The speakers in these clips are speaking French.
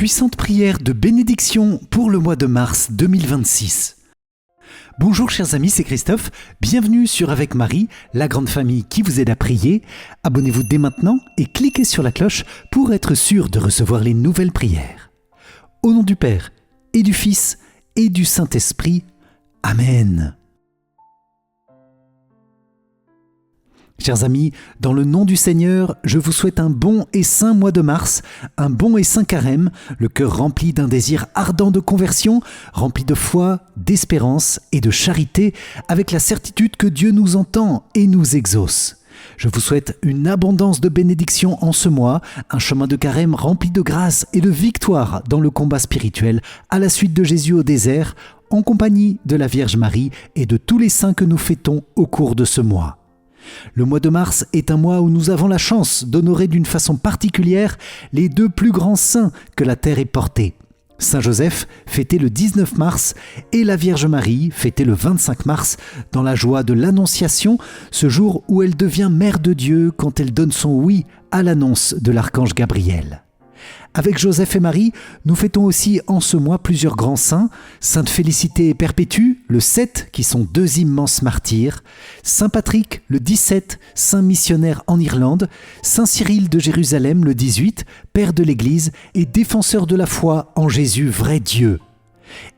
Puissante prière de bénédiction pour le mois de mars 2026. Bonjour chers amis, c'est Christophe. Bienvenue sur Avec Marie, la grande famille qui vous aide à prier. Abonnez-vous dès maintenant et cliquez sur la cloche pour être sûr de recevoir les nouvelles prières. Au nom du Père et du Fils et du Saint-Esprit. Amen. Chers amis, dans le nom du Seigneur, je vous souhaite un bon et saint mois de mars, un bon et saint carême, le cœur rempli d'un désir ardent de conversion, rempli de foi, d'espérance et de charité, avec la certitude que Dieu nous entend et nous exauce. Je vous souhaite une abondance de bénédictions en ce mois, un chemin de carême rempli de grâce et de victoire dans le combat spirituel à la suite de Jésus au désert, en compagnie de la Vierge Marie et de tous les saints que nous fêtons au cours de ce mois. Le mois de mars est un mois où nous avons la chance d'honorer d'une façon particulière les deux plus grands saints que la terre ait portés. Saint Joseph, fêté le 19 mars, et la Vierge Marie, fêtée le 25 mars, dans la joie de l'Annonciation, ce jour où elle devient mère de Dieu quand elle donne son oui à l'annonce de l'archange Gabriel. Avec Joseph et Marie, nous fêtons aussi en ce mois plusieurs grands saints, Sainte Félicité et Perpétue, le 7, qui sont deux immenses martyrs, Saint Patrick, le 17, saint missionnaire en Irlande, Saint Cyril de Jérusalem, le 18, père de l'Église et défenseur de la foi en Jésus, vrai Dieu.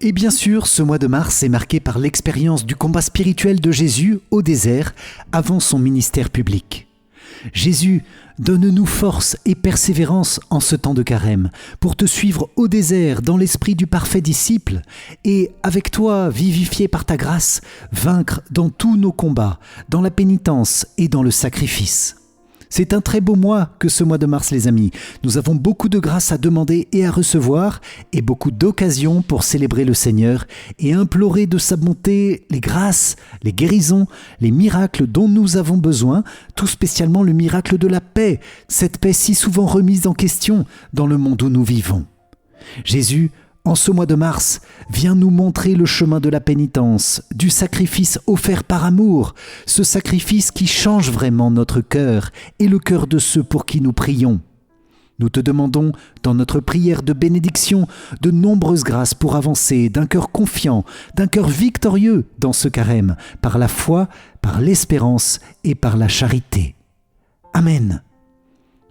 Et bien sûr, ce mois de mars est marqué par l'expérience du combat spirituel de Jésus au désert avant son ministère public. Jésus, donne-nous force et persévérance en ce temps de carême pour te suivre au désert dans l'esprit du parfait disciple et, avec toi, vivifié par ta grâce, vaincre dans tous nos combats, dans la pénitence et dans le sacrifice. C'est un très beau mois que ce mois de mars, les amis. Nous avons beaucoup de grâces à demander et à recevoir et beaucoup d'occasions pour célébrer le Seigneur et implorer de sa bonté les grâces, les guérisons, les miracles dont nous avons besoin, tout spécialement le miracle de la paix, cette paix si souvent remise en question dans le monde où nous vivons. Jésus, en ce mois de mars, viens nous montrer le chemin de la pénitence, du sacrifice offert par amour, ce sacrifice qui change vraiment notre cœur et le cœur de ceux pour qui nous prions. Nous te demandons, dans notre prière de bénédiction, de nombreuses grâces pour avancer d'un cœur confiant, d'un cœur victorieux dans ce carême, par la foi, par l'espérance et par la charité. Amen.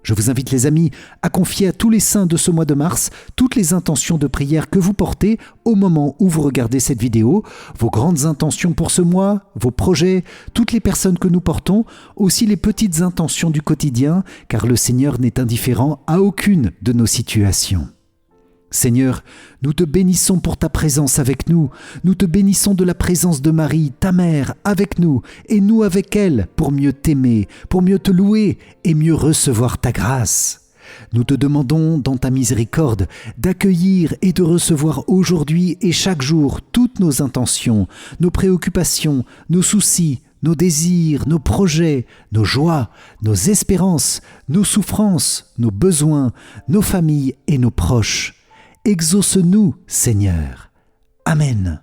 Je vous invite les amis à confier à tous les saints de ce mois de mars toutes les intentions de prière que vous portez au moment où vous regardez cette vidéo, vos grandes intentions pour ce mois, vos projets, toutes les personnes que nous portons, aussi les petites intentions du quotidien, car le Seigneur n'est indifférent à aucune de nos situations. Seigneur, nous te bénissons pour ta présence avec nous. Nous te bénissons de la présence de Marie, ta mère, avec nous, et nous avec elle, pour mieux t'aimer, pour mieux te louer et mieux recevoir ta grâce. Nous te demandons, dans ta miséricorde, d'accueillir et de recevoir aujourd'hui et chaque jour toutes nos intentions, nos préoccupations, nos soucis, nos désirs, nos projets, nos joies, nos espérances, nos souffrances, nos besoins, nos familles et nos proches. Exauce-nous, Seigneur. Amen.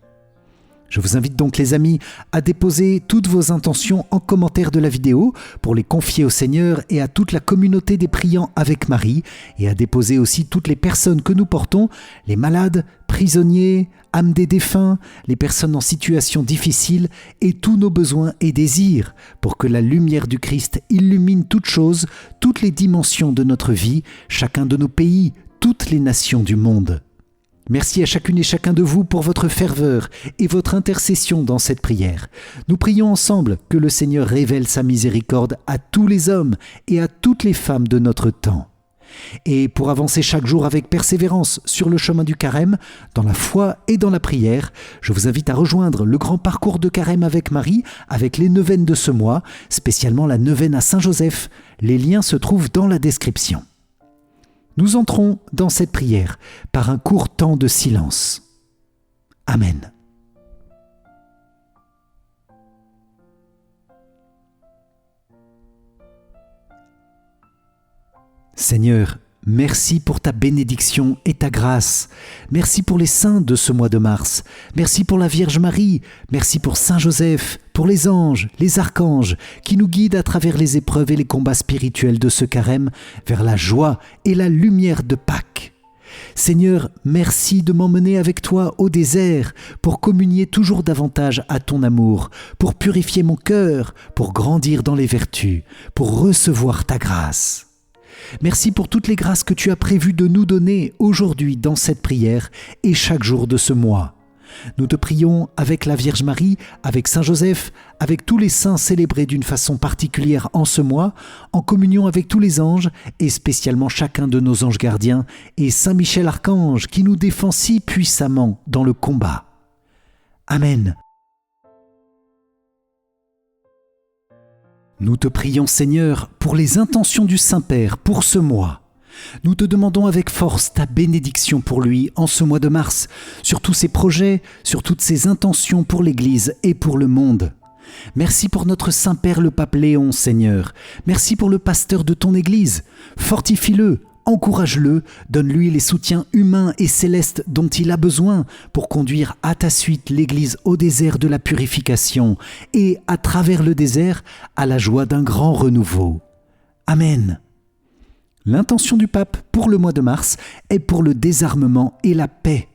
Je vous invite donc les amis à déposer toutes vos intentions en commentaire de la vidéo pour les confier au Seigneur et à toute la communauté des priants avec Marie et à déposer aussi toutes les personnes que nous portons, les malades, prisonniers, âmes des défunts, les personnes en situation difficile et tous nos besoins et désirs pour que la lumière du Christ illumine toutes choses, toutes les dimensions de notre vie, chacun de nos pays, toutes les nations du monde. Merci à chacune et chacun de vous pour votre ferveur et votre intercession dans cette prière. Nous prions ensemble que le Seigneur révèle sa miséricorde à tous les hommes et à toutes les femmes de notre temps. Et pour avancer chaque jour avec persévérance sur le chemin du carême, dans la foi et dans la prière, je vous invite à rejoindre le grand parcours de carême avec Marie, avec les neuvaines de ce mois, spécialement la neuvaine à Saint-Joseph. Les liens se trouvent dans la description. Nous entrons dans cette prière par un court temps de silence. Amen. Seigneur, merci pour ta bénédiction et ta grâce. Merci pour les saints de ce mois de mars. Merci pour la Vierge Marie. Merci pour Saint Joseph, pour les anges, les archanges, qui nous guident à travers les épreuves et les combats spirituels de ce carême vers la joie et la lumière de Pâques. Seigneur, merci de m'emmener avec toi au désert pour communier toujours davantage à ton amour, pour purifier mon cœur, pour grandir dans les vertus, pour recevoir ta grâce. Merci pour toutes les grâces que tu as prévu de nous donner aujourd'hui dans cette prière et chaque jour de ce mois. Nous te prions avec la Vierge Marie, avec Saint Joseph, avec tous les saints célébrés d'une façon particulière en ce mois, en communion avec tous les anges et spécialement chacun de nos anges gardiens et Saint Michel Archange qui nous défend si puissamment dans le combat. Amen. Nous te prions Seigneur pour les intentions du Saint-Père pour ce mois. Nous te demandons avec force ta bénédiction pour lui en ce mois de mars, sur tous ses projets, sur toutes ses intentions pour l'Église et pour le monde. Merci pour notre Saint-Père le Pape Léon, Seigneur. Merci pour le pasteur de ton Église. Fortifie-le, encourage-le, donne-lui les soutiens humains et célestes dont il a besoin pour conduire à ta suite l'Église au désert de la purification et, à travers le désert, à la joie d'un grand renouveau. Amen. L'intention du pape pour le mois de mars est pour le désarmement et la paix.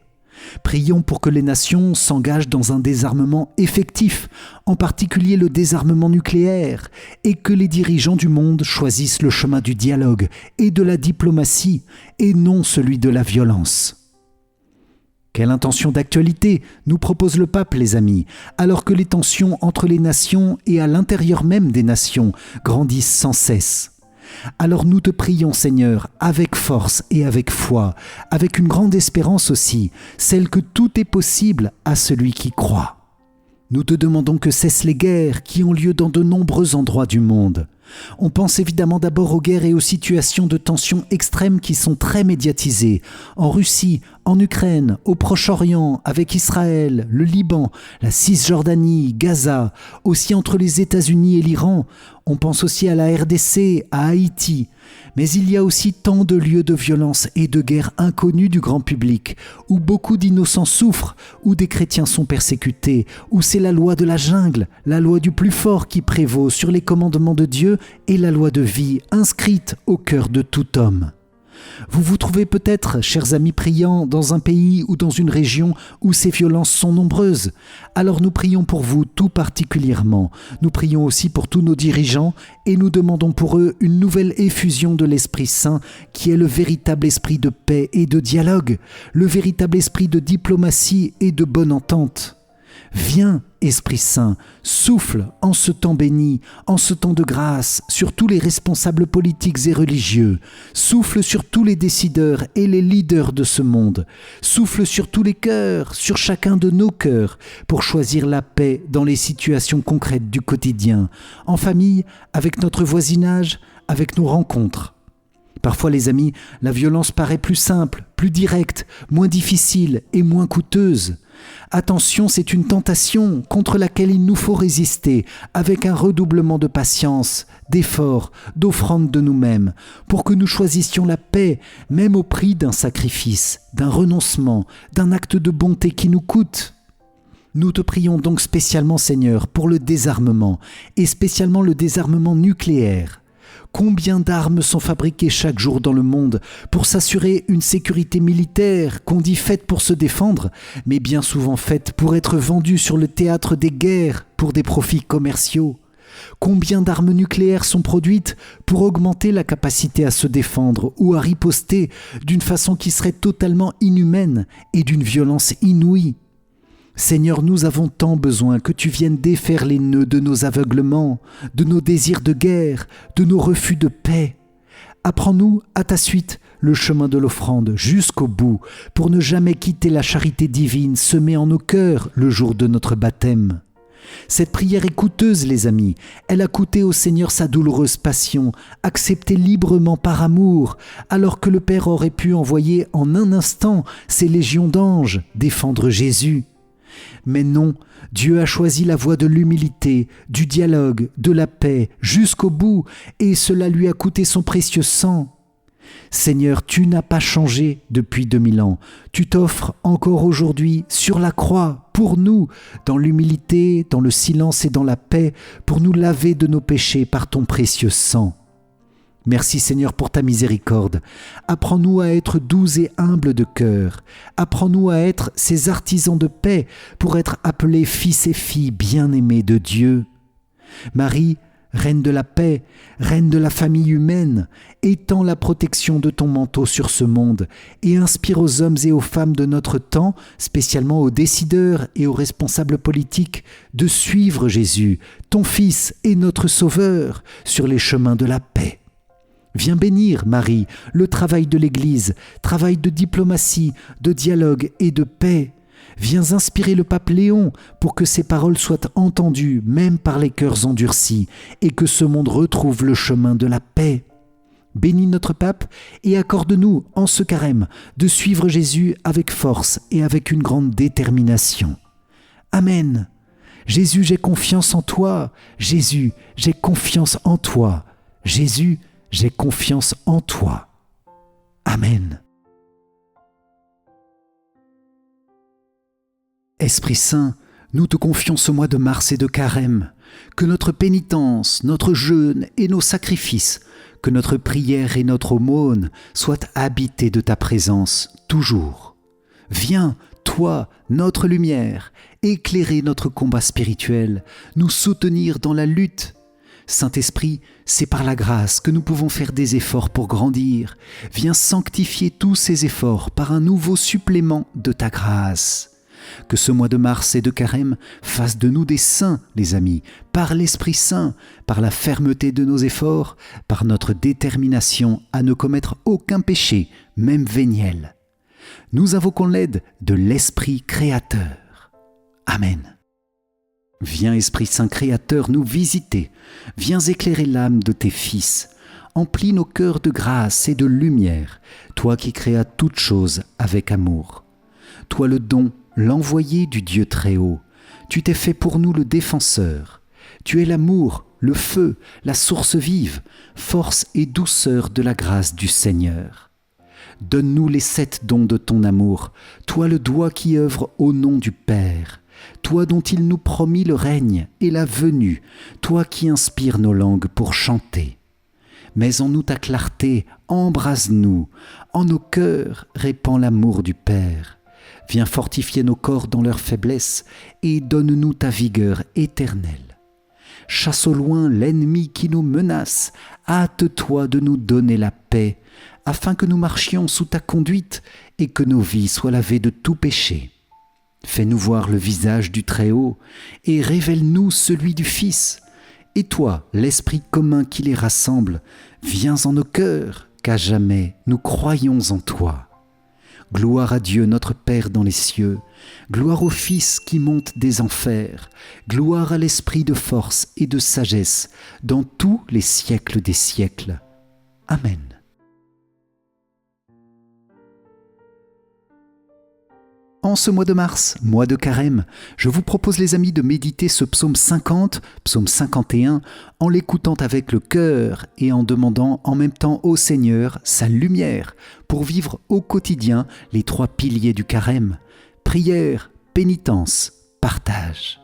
Prions pour que les nations s'engagent dans un désarmement effectif, en particulier le désarmement nucléaire, et que les dirigeants du monde choisissent le chemin du dialogue et de la diplomatie, et non celui de la violence. Quelle intention d'actualité nous propose le pape, les amis, alors que les tensions entre les nations et à l'intérieur même des nations grandissent sans cesse. Alors nous te prions Seigneur, avec force et avec foi, avec une grande espérance aussi, celle que tout est possible à celui qui croit. Nous te demandons que cessent les guerres qui ont lieu dans de nombreux endroits du monde. On pense évidemment d'abord aux guerres et aux situations de tension extrêmes qui sont très médiatisées, en Russie, en Ukraine, au Proche-Orient, avec Israël, le Liban, la Cisjordanie, Gaza, aussi entre les États-Unis et l'Iran. On pense aussi à la RDC, à Haïti. Mais il y a aussi tant de lieux de violence et de guerre inconnus du grand public, où beaucoup d'innocents souffrent, où des chrétiens sont persécutés, où c'est la loi de la jungle, la loi du plus fort qui prévaut sur les commandements de Dieu et la loi de vie inscrite au cœur de tout homme. Vous vous trouvez peut-être, chers amis priants, dans un pays ou dans une région où ces violences sont nombreuses. Alors nous prions pour vous tout particulièrement. Nous prions aussi pour tous nos dirigeants et nous demandons pour eux une nouvelle effusion de l'Esprit Saint qui est le véritable esprit de paix et de dialogue, le véritable esprit de diplomatie et de bonne entente. Viens, Esprit Saint, souffle en ce temps béni, en ce temps de grâce, sur tous les responsables politiques et religieux. Souffle sur tous les décideurs et les leaders de ce monde. Souffle sur tous les cœurs, sur chacun de nos cœurs, pour choisir la paix dans les situations concrètes du quotidien, en famille, avec notre voisinage, avec nos rencontres. Parfois, les amis, la violence paraît plus simple, plus directe, moins difficile et moins coûteuse. Attention, c'est une tentation contre laquelle il nous faut résister avec un redoublement de patience, d'efforts, d'offrande de nous-mêmes, pour que nous choisissions la paix, même au prix d'un sacrifice, d'un renoncement, d'un acte de bonté qui nous coûte. Nous te prions donc spécialement, Seigneur, pour le désarmement, et spécialement le désarmement nucléaire. Combien d'armes sont fabriquées chaque jour dans le monde pour s'assurer une sécurité militaire qu'on dit faite pour se défendre, mais bien souvent faite pour être vendues sur le théâtre des guerres pour des profits commerciaux? Combien d'armes nucléaires sont produites pour augmenter la capacité à se défendre ou à riposter d'une façon qui serait totalement inhumaine et d'une violence inouïe? Seigneur, nous avons tant besoin que tu viennes défaire les nœuds de nos aveuglements, de nos désirs de guerre, de nos refus de paix. Apprends-nous, à ta suite, le chemin de l'offrande jusqu'au bout, pour ne jamais quitter la charité divine semée en nos cœurs le jour de notre baptême. Cette prière est coûteuse, les amis. Elle a coûté au Seigneur sa douloureuse passion, acceptée librement par amour, alors que le Père aurait pu envoyer en un instant ses légions d'anges défendre Jésus. Mais non, Dieu a choisi la voie de l'humilité, du dialogue, de la paix, jusqu'au bout, et cela lui a coûté son précieux sang. Seigneur, tu n'as pas changé depuis 2000 ans. Tu t'offres encore aujourd'hui sur la croix, pour nous, dans l'humilité, dans le silence et dans la paix, pour nous laver de nos péchés par ton précieux sang. Merci Seigneur pour ta miséricorde. Apprends-nous à être doux et humbles de cœur. Apprends-nous à être ces artisans de paix pour être appelés fils et filles bien-aimés de Dieu. Marie, Reine de la paix, Reine de la famille humaine, étends la protection de ton manteau sur ce monde et inspire aux hommes et aux femmes de notre temps, spécialement aux décideurs et aux responsables politiques, de suivre Jésus, ton Fils et notre Sauveur, sur les chemins de la paix. Viens bénir, Marie, le travail de l'Église, travail de diplomatie, de dialogue et de paix. Viens inspirer le pape Léon pour que ses paroles soient entendues même par les cœurs endurcis et que ce monde retrouve le chemin de la paix. Bénis notre pape et accorde-nous, en ce carême, de suivre Jésus avec force et avec une grande détermination. Amen. Jésus, j'ai confiance en toi. Jésus, j'ai confiance en toi. Jésus, j'ai confiance en toi. Amen. Esprit Saint, nous te confions ce mois de mars et de carême, que notre pénitence, notre jeûne et nos sacrifices, que notre prière et notre aumône soient habités de ta présence toujours. Viens, toi, notre lumière, éclairer notre combat spirituel, nous soutenir dans la lutte. Saint-Esprit, c'est par la grâce que nous pouvons faire des efforts pour grandir. Viens sanctifier tous ces efforts par un nouveau supplément de ta grâce. Que ce mois de mars et de carême fasse de nous des saints, les amis, par l'Esprit Saint, par la fermeté de nos efforts, par notre détermination à ne commettre aucun péché, même véniel. Nous invoquons l'aide de l'Esprit Créateur. Amen. Viens, Esprit Saint Créateur, nous visiter. Viens éclairer l'âme de tes fils. Emplis nos cœurs de grâce et de lumière, toi qui créas toutes choses avec amour. Toi le don, l'envoyé du Dieu Très-Haut, tu t'es fait pour nous le défenseur. Tu es l'amour, le feu, la source vive, force et douceur de la grâce du Seigneur. Donne-nous les 7 dons de ton amour, toi le doigt qui œuvre au nom du Père, toi dont il nous promit le règne et la venue, toi qui inspires nos langues pour chanter. Mets en nous ta clarté, embrase-nous, en nos cœurs répand l'amour du Père. Viens fortifier nos corps dans leur faiblesse et donne-nous ta vigueur éternelle. Chasse au loin l'ennemi qui nous menace, hâte-toi de nous donner la paix, afin que nous marchions sous ta conduite et que nos vies soient lavées de tout péché. Fais-nous voir le visage du Très-Haut et révèle-nous celui du Fils. Et toi, l'Esprit commun qui les rassemble, viens en nos cœurs, qu'à jamais nous croyons en toi. Gloire à Dieu notre Père dans les cieux, gloire au Fils qui monte des enfers, gloire à l'Esprit de force et de sagesse dans tous les siècles des siècles. Amen. En ce mois de mars, mois de carême, je vous propose les amis de méditer ce psaume 50, psaume 51, en l'écoutant avec le cœur et en demandant en même temps au Seigneur sa lumière pour vivre au quotidien les 3 piliers du carême, prière, pénitence, partage.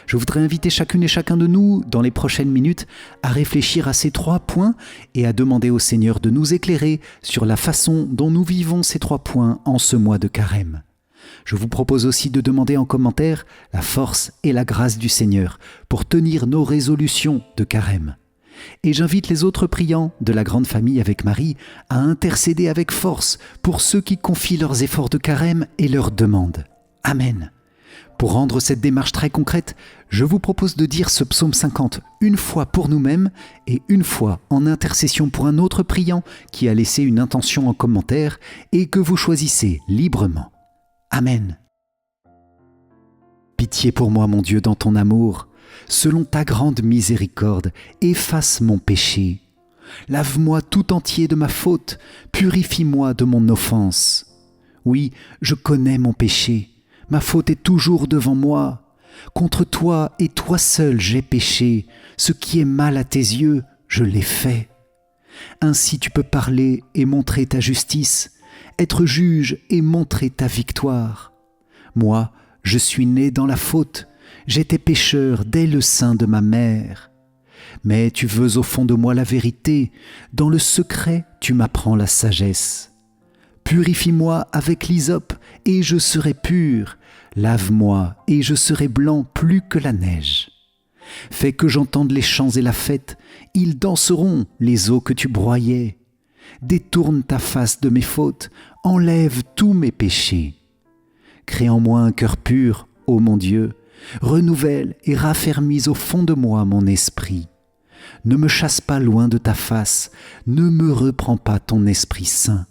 Je voudrais inviter chacune et chacun de nous, dans les prochaines minutes, à réfléchir à ces 3 points et à demander au Seigneur de nous éclairer sur la façon dont nous vivons ces 3 points en ce mois de carême. Je vous propose aussi de demander en commentaire la force et la grâce du Seigneur pour tenir nos résolutions de carême. Et j'invite les autres priants de la grande famille avec Marie à intercéder avec force pour ceux qui confient leurs efforts de carême et leurs demandes. Amen. Pour rendre cette démarche très concrète, je vous propose de dire ce psaume 50 une fois pour nous-mêmes et une fois en intercession pour un autre priant qui a laissé une intention en commentaire et que vous choisissez librement. Amen. Pitié pour moi, mon Dieu, dans ton amour. Selon ta grande miséricorde, efface mon péché. Lave-moi tout entier de ma faute, purifie-moi de mon offense. Oui, je connais mon péché, ma faute est toujours devant moi. Contre toi et toi seul j'ai péché, ce qui est mal à tes yeux, je l'ai fait. Ainsi tu peux parler et montrer ta justice, être juge et montrer ta victoire. Moi, je suis né dans la faute, j'étais pécheur dès le sein de ma mère. Mais tu veux au fond de moi la vérité, dans le secret tu m'apprends la sagesse. Purifie-moi avec l'hysope, et je serai pur. Lave-moi, et je serai blanc plus que la neige. Fais que j'entende les chants et la fête, ils danseront, les eaux que tu broyais. Détourne ta face de mes fautes, enlève tous mes péchés. Crée en moi un cœur pur, ô mon Dieu, renouvelle et raffermis au fond de moi mon esprit. Ne me chasse pas loin de ta face, ne me reprends pas ton Esprit Saint.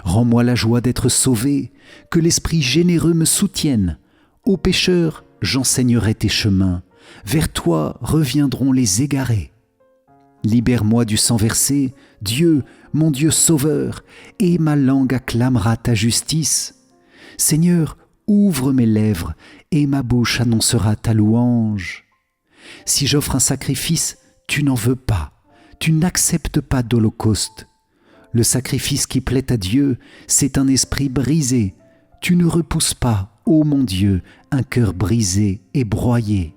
Rends-moi la joie d'être sauvé, que l'Esprit généreux me soutienne. Aux pécheurs, j'enseignerai tes chemins, vers toi reviendront les égarés. Libère-moi du sang versé, Dieu, mon Dieu sauveur, et ma langue acclamera ta justice. Seigneur, ouvre mes lèvres, et ma bouche annoncera ta louange. Si j'offre un sacrifice, tu n'en veux pas, tu n'acceptes pas d'holocauste. Le sacrifice qui plaît à Dieu, c'est un esprit brisé. Tu ne repousses pas, ô mon Dieu, un cœur brisé et broyé.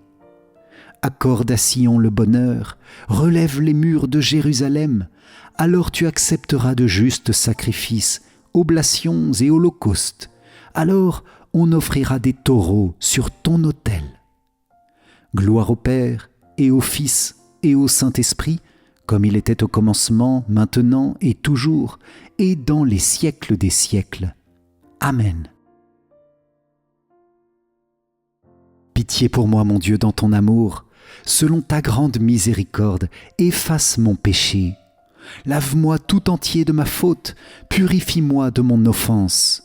Accorde à Sion le bonheur, relève les murs de Jérusalem, alors tu accepteras de justes sacrifices, oblations et holocaustes. Alors on offrira des taureaux sur ton autel. Gloire au Père et au Fils et au Saint-Esprit, comme il était au commencement, maintenant et toujours, et dans les siècles des siècles. Amen. Pitié pour moi, mon Dieu, dans ton amour, selon ta grande miséricorde, efface mon péché. Lave-moi tout entier de ma faute, purifie-moi de mon offense.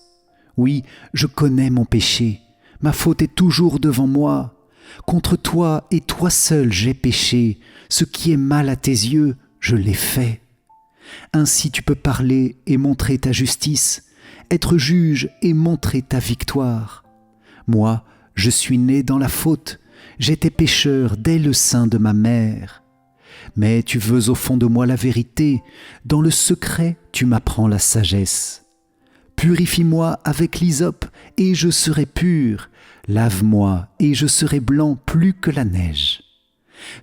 Oui, je connais mon péché, ma faute est toujours devant moi. Contre toi et toi seul j'ai péché, ce qui est mal à tes yeux, je l'ai fait. Ainsi tu peux parler et montrer ta justice, être juge et montrer ta victoire. Moi, je suis né dans la faute, j'étais pécheur dès le sein de ma mère. Mais tu veux au fond de moi la vérité, dans le secret tu m'apprends la sagesse. Purifie-moi avec l'hysope, et je serai pur. Lave-moi, et je serai blanc plus que la neige.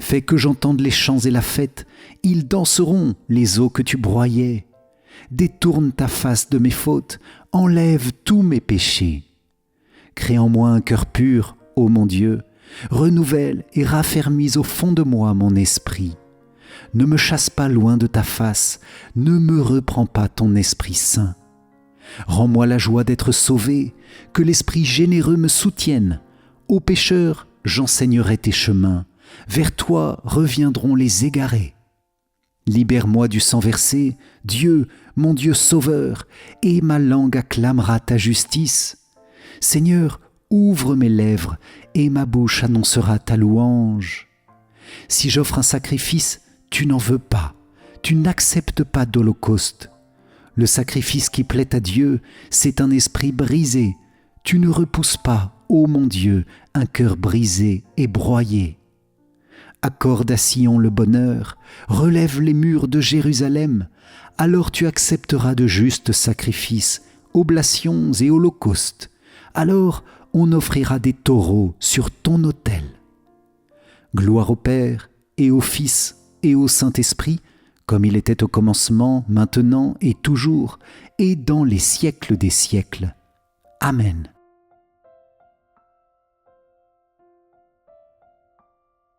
Fais que j'entende les chants et la fête, ils danseront, les eaux que tu broyais. Détourne ta face de mes fautes, enlève tous mes péchés. Crée en moi un cœur pur, ô mon Dieu, renouvelle et raffermis au fond de moi mon esprit. Ne me chasse pas loin de ta face, ne me reprends pas ton Esprit Saint. Rends-moi la joie d'être sauvé, que l'Esprit généreux me soutienne. Aux pécheurs, j'enseignerai tes chemins, vers toi reviendront les égarés. Libère-moi du sang versé, Dieu, mon Dieu sauveur, et ma langue acclamera ta justice. Seigneur, ouvre mes lèvres, et ma bouche annoncera ta louange. Si j'offre un sacrifice, tu n'en veux pas, tu n'acceptes pas d'holocauste. Le sacrifice qui plaît à Dieu, c'est un esprit brisé. Tu ne repousses pas, ô mon Dieu, un cœur brisé et broyé. Accorde à Sion le bonheur, relève les murs de Jérusalem, alors tu accepteras de justes sacrifices, oblations et holocaustes. Alors on offrira des taureaux sur ton autel. Gloire au Père et au Fils et au Saint-Esprit, comme il était au commencement, maintenant et toujours, et dans les siècles des siècles. Amen.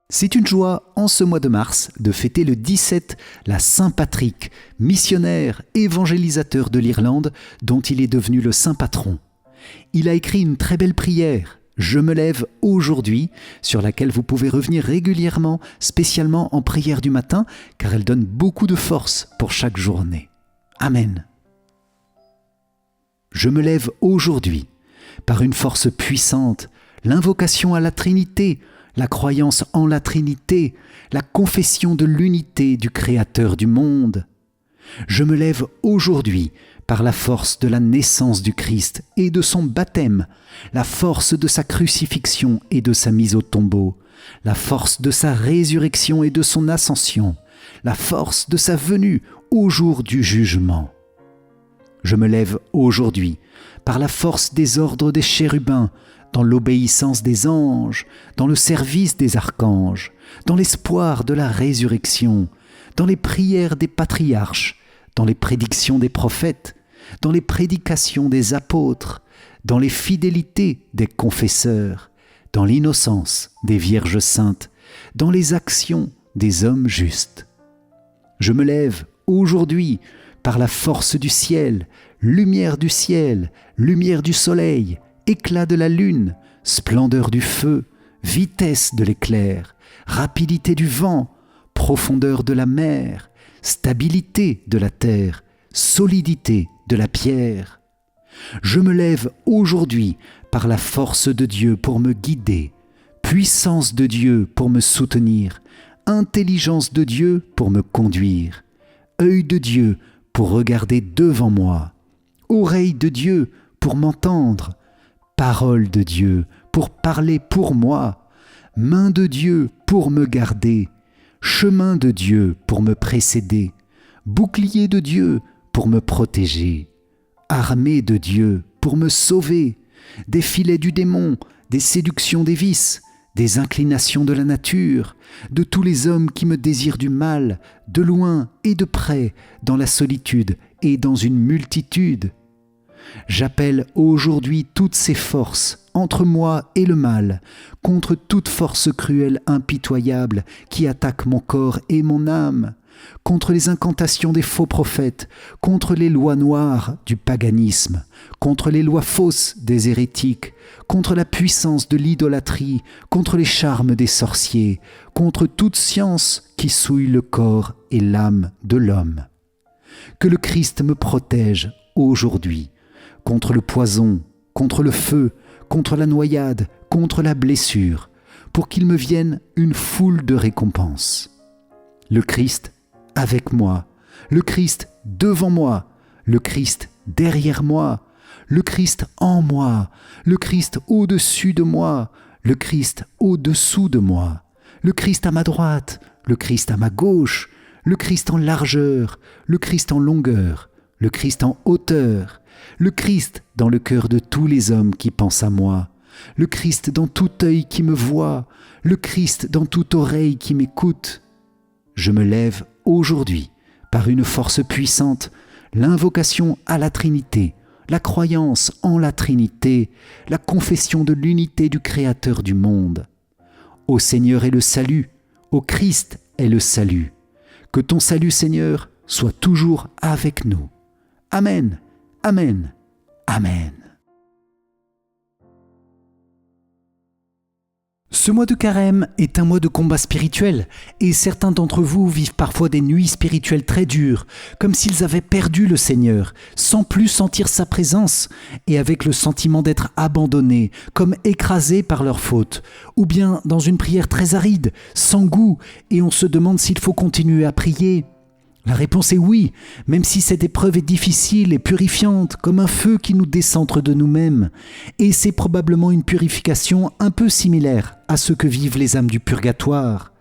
C'est une joie en ce mois de mars de fêter le 17 la Saint Patrick, missionnaire évangélisateur de l'Irlande, dont il est devenu le saint patron. Il a écrit une très belle prière, « Je me lève aujourd'hui », sur laquelle vous pouvez revenir régulièrement, spécialement en prière du matin, car elle donne beaucoup de force pour chaque journée. Amen. Je me lève aujourd'hui, par une force puissante, l'invocation à la Trinité, la croyance en la Trinité, la confession de l'unité du Créateur du monde. Je me lève aujourd'hui par la force de la naissance du Christ et de son baptême, la force de sa crucifixion et de sa mise au tombeau, la force de sa résurrection et de son ascension, la force de sa venue au jour du jugement. Je me lève aujourd'hui par la force des ordres des chérubins, dans l'obéissance des anges, dans le service des archanges, dans l'espoir de la résurrection, dans les prières des patriarches, dans les prédictions des prophètes, dans les prédications des apôtres, dans les fidélités des confesseurs, dans l'innocence des vierges saintes, dans les actions des hommes justes. Je me lève aujourd'hui par la force du ciel, lumière du soleil, éclat de la lune, splendeur du feu, vitesse de l'éclair, rapidité du vent, profondeur de la mer, stabilité de la terre, solidité de la pierre. Je me lève aujourd'hui par la force de Dieu pour me guider, puissance de Dieu pour me soutenir, intelligence de Dieu pour me conduire, œil de Dieu pour regarder devant moi, oreille de Dieu pour m'entendre, parole de Dieu pour parler pour moi, main de Dieu pour me garder, chemin de Dieu pour me précéder, bouclier de Dieu pour me protéger, armée de Dieu pour me sauver, des filets du démon, des séductions des vices, des inclinations de la nature, de tous les hommes qui me désirent du mal, de loin et de près, dans la solitude et dans une multitude. J'appelle aujourd'hui toutes ces forces entre moi et le mal, contre toute force cruelle impitoyable qui attaque mon corps et mon âme, contre les incantations des faux prophètes, contre les lois noires du paganisme, contre les lois fausses des hérétiques, contre la puissance de l'idolâtrie, contre les charmes des sorciers, contre toute science qui souille le corps et l'âme de l'homme. Que le Christ me protège aujourd'hui contre le poison, contre le feu, contre la noyade, contre la blessure, pour qu'il me vienne une foule de récompenses. Le Christ avec moi, le Christ devant moi, le Christ derrière moi, le Christ en moi, le Christ au-dessus de moi, le Christ au-dessous de moi, le Christ à ma droite, le Christ à ma gauche, le Christ en largeur, le Christ en longueur, le Christ en hauteur, le Christ dans le cœur de tous les hommes qui pensent à moi, le Christ dans tout œil qui me voit, le Christ dans toute oreille qui m'écoute. Je me lève aujourd'hui, par une force puissante, l'invocation à la Trinité, la croyance en la Trinité, la confession de l'unité du Créateur du monde. Au Seigneur est le salut, au Christ est le salut. Que ton salut, Seigneur, soit toujours avec nous. Amen, Amen, Amen. Ce mois de Carême est un mois de combat spirituel et certains d'entre vous vivent parfois des nuits spirituelles très dures, comme s'ils avaient perdu le Seigneur, sans plus sentir sa présence et avec le sentiment d'être abandonnés, comme écrasés par leurs fautes, ou bien dans une prière très aride, sans goût, et on se demande s'il faut continuer à prier. La réponse est oui, même si cette épreuve est difficile et purifiante, comme un feu qui nous décentre de nous-mêmes. Et c'est probablement une purification un peu similaire à ce que vivent les âmes du purgatoire.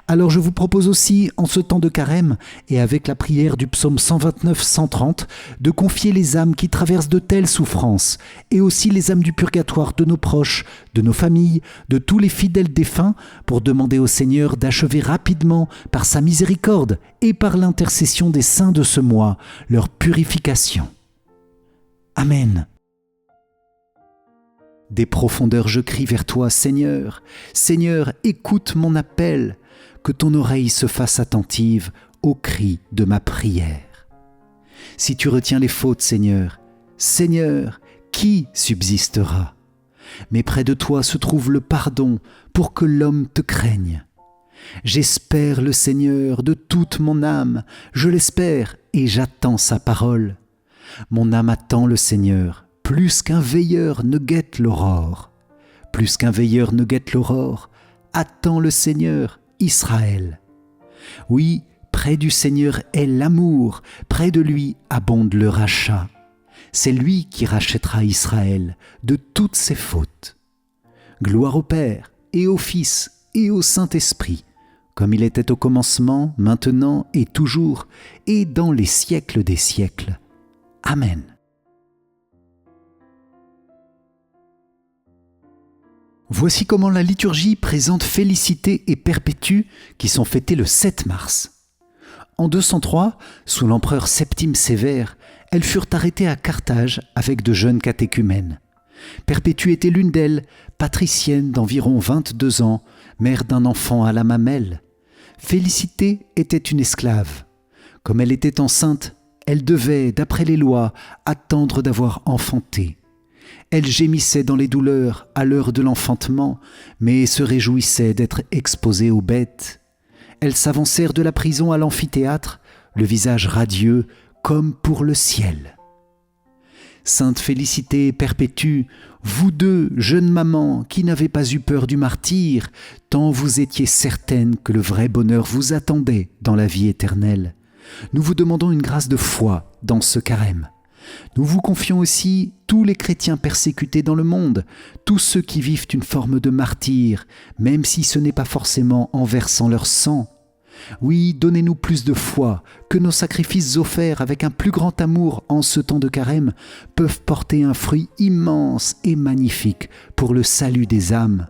Alors je vous propose aussi, en ce temps de carême, et avec la prière du psaume 129-130, de confier les âmes qui traversent de telles souffrances, et aussi les âmes du purgatoire de nos proches, de nos familles, de tous les fidèles défunts, pour demander au Seigneur d'achever rapidement, par sa miséricorde et par l'intercession des saints de ce mois, leur purification. Amen. Des profondeurs je crie vers toi, Seigneur. Seigneur, écoute mon appel, que ton oreille se fasse attentive au cri de ma prière. Si tu retiens les fautes, Seigneur, Seigneur, qui subsistera? Mais près de toi se trouve le pardon pour que l'homme te craigne. J'espère le Seigneur de toute mon âme, je l'espère et j'attends sa parole. Mon âme attend le Seigneur, plus qu'un veilleur ne guette l'aurore. Plus qu'un veilleur ne guette l'aurore, attend le Seigneur, Israël. Oui, près du Seigneur est l'amour, près de lui abonde le rachat. C'est lui qui rachètera Israël de toutes ses fautes. Gloire au Père, et au Fils, et au Saint-Esprit, comme il était au commencement, maintenant et toujours, et dans les siècles des siècles. Amen. Voici comment la liturgie présente Félicité et Perpétue qui sont fêtées le 7 mars. En 203, sous l'empereur Septime Sévère, elles furent arrêtées à Carthage avec de jeunes catéchumènes. Perpétue était l'une d'elles, patricienne d'environ 22 ans, mère d'un enfant à la mamelle. Félicité était une esclave. Comme elle était enceinte, elle devait, d'après les lois, attendre d'avoir enfanté. Elle gémissait dans les douleurs à l'heure de l'enfantement, mais se réjouissait d'être exposée aux bêtes. Elles s'avancèrent de la prison à l'amphithéâtre, le visage radieux comme pour le ciel. Sainte Félicité et Perpétue, vous deux, jeunes mamans, qui n'avez pas eu peur du martyre, tant vous étiez certaines que le vrai bonheur vous attendait dans la vie éternelle, nous vous demandons une grâce de foi dans ce carême. Nous vous confions aussi tous les chrétiens persécutés dans le monde, tous ceux qui vivent une forme de martyre, même si ce n'est pas forcément en versant leur sang. Oui, donnez-nous plus de foi, que nos sacrifices offerts avec un plus grand amour en ce temps de carême peuvent porter un fruit immense et magnifique pour le salut des âmes.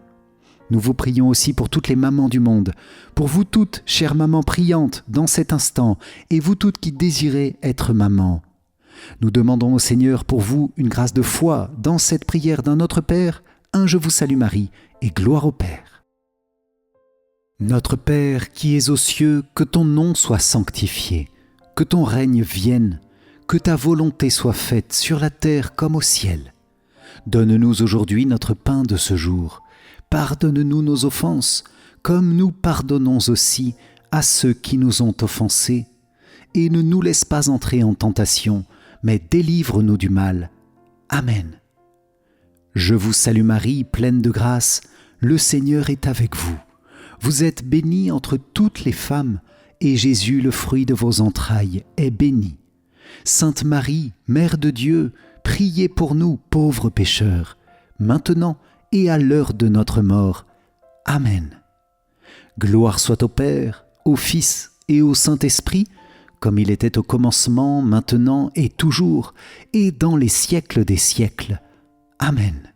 Nous vous prions aussi pour toutes les mamans du monde, pour vous toutes, chères mamans priantes, dans cet instant, et vous toutes qui désirez être mamans. Nous demandons au Seigneur pour vous une grâce de foi dans cette prière d'un Notre Père, un Je vous salue Marie, et gloire au Père. Notre Père qui es aux cieux, que ton nom soit sanctifié, que ton règne vienne, que ta volonté soit faite sur la terre comme au ciel. Donne-nous aujourd'hui notre pain de ce jour. Pardonne-nous nos offenses, comme nous pardonnons aussi à ceux qui nous ont offensés. Et ne nous laisse pas entrer en tentation, mais délivre-nous du mal. Amen. Je vous salue Marie, pleine de grâce, le Seigneur est avec vous. Vous êtes bénie entre toutes les femmes, et Jésus, le fruit de vos entrailles, est béni. Sainte Marie, Mère de Dieu, priez pour nous, pauvres pécheurs, maintenant et à l'heure de notre mort. Amen. Gloire soit au Père, au Fils et au Saint-Esprit, comme il était au commencement, maintenant et toujours, et dans les siècles des siècles. Amen.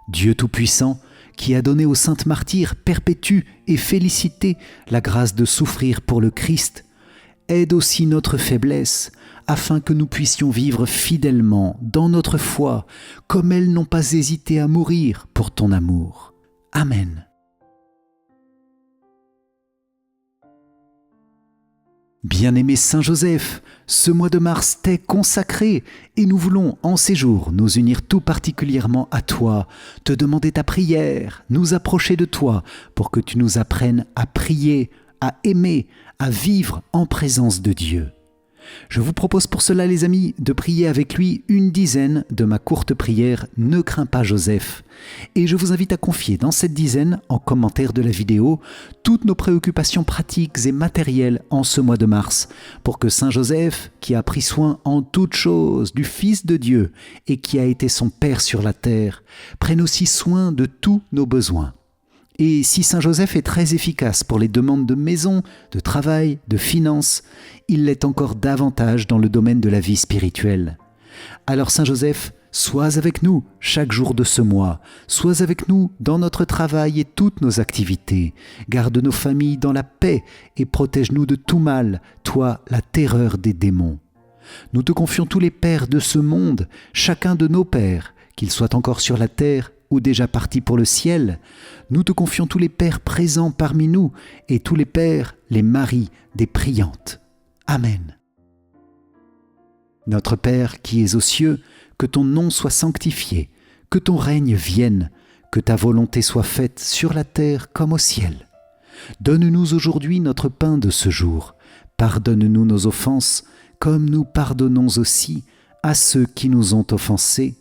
Dieu Tout-Puissant, qui a donné aux saintes martyrs Perpétue et Félicité la grâce de souffrir pour le Christ, aide aussi notre faiblesse, afin que nous puissions vivre fidèlement dans notre foi, comme elles n'ont pas hésité à mourir pour ton amour. Amen. Bien-aimé Saint Joseph, ce mois de mars t'est consacré et nous voulons en ces jours nous unir tout particulièrement à toi, te demander ta prière, nous approcher de toi pour que tu nous apprennes à prier, à aimer, à vivre en présence de Dieu. Je vous propose pour cela, les amis, de prier avec lui une dizaine de ma courte prière « Ne crains pas Joseph ». Et je vous invite à confier dans cette dizaine, en commentaire de la vidéo, toutes nos préoccupations pratiques et matérielles en ce mois de mars, pour que Saint Joseph, qui a pris soin en toutes choses du Fils de Dieu et qui a été son Père sur la terre, prenne aussi soin de tous nos besoins. Et si Saint Joseph est très efficace pour les demandes de maison, de travail, de finances, il l'est encore davantage dans le domaine de la vie spirituelle. Alors Saint Joseph, sois avec nous chaque jour de ce mois, sois avec nous dans notre travail et toutes nos activités, garde nos familles dans la paix et protège-nous de tout mal, toi la terreur des démons. Nous te confions tous les pères de ce monde, chacun de nos pères, qu'ils soient encore sur la terre ou déjà partis pour le ciel. Nous te confions tous les pères présents parmi nous et tous les pères, les maris des priantes. Amen. Notre Père qui es aux cieux, que ton nom soit sanctifié, que ton règne vienne, que ta volonté soit faite sur la terre comme au ciel. Donne-nous aujourd'hui notre pain de ce jour. Pardonne-nous nos offenses, comme nous pardonnons aussi à ceux qui nous ont offensés.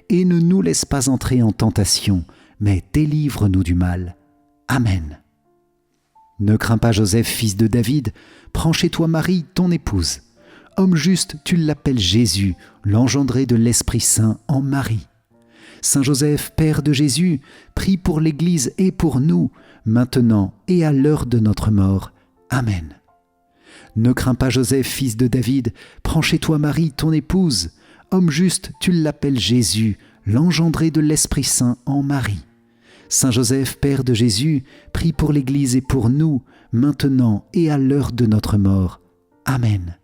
Et ne nous laisse pas entrer en tentation, mais délivre-nous du mal. Amen. Ne crains pas Joseph, fils de David, prends chez toi Marie, ton épouse. Homme juste, tu l'appelles Jésus, l'engendré de l'Esprit Saint en Marie. Saint Joseph, Père de Jésus, prie pour l'Église et pour nous, maintenant et à l'heure de notre mort. Amen. Ne crains pas Joseph, fils de David, prends chez toi Marie, ton épouse. Homme juste, tu l'appelles Jésus, l'engendré de l'Esprit Saint en Marie. Saint Joseph, Père de Jésus, prie pour l'Église et pour nous, maintenant et à l'heure de notre mort. Amen.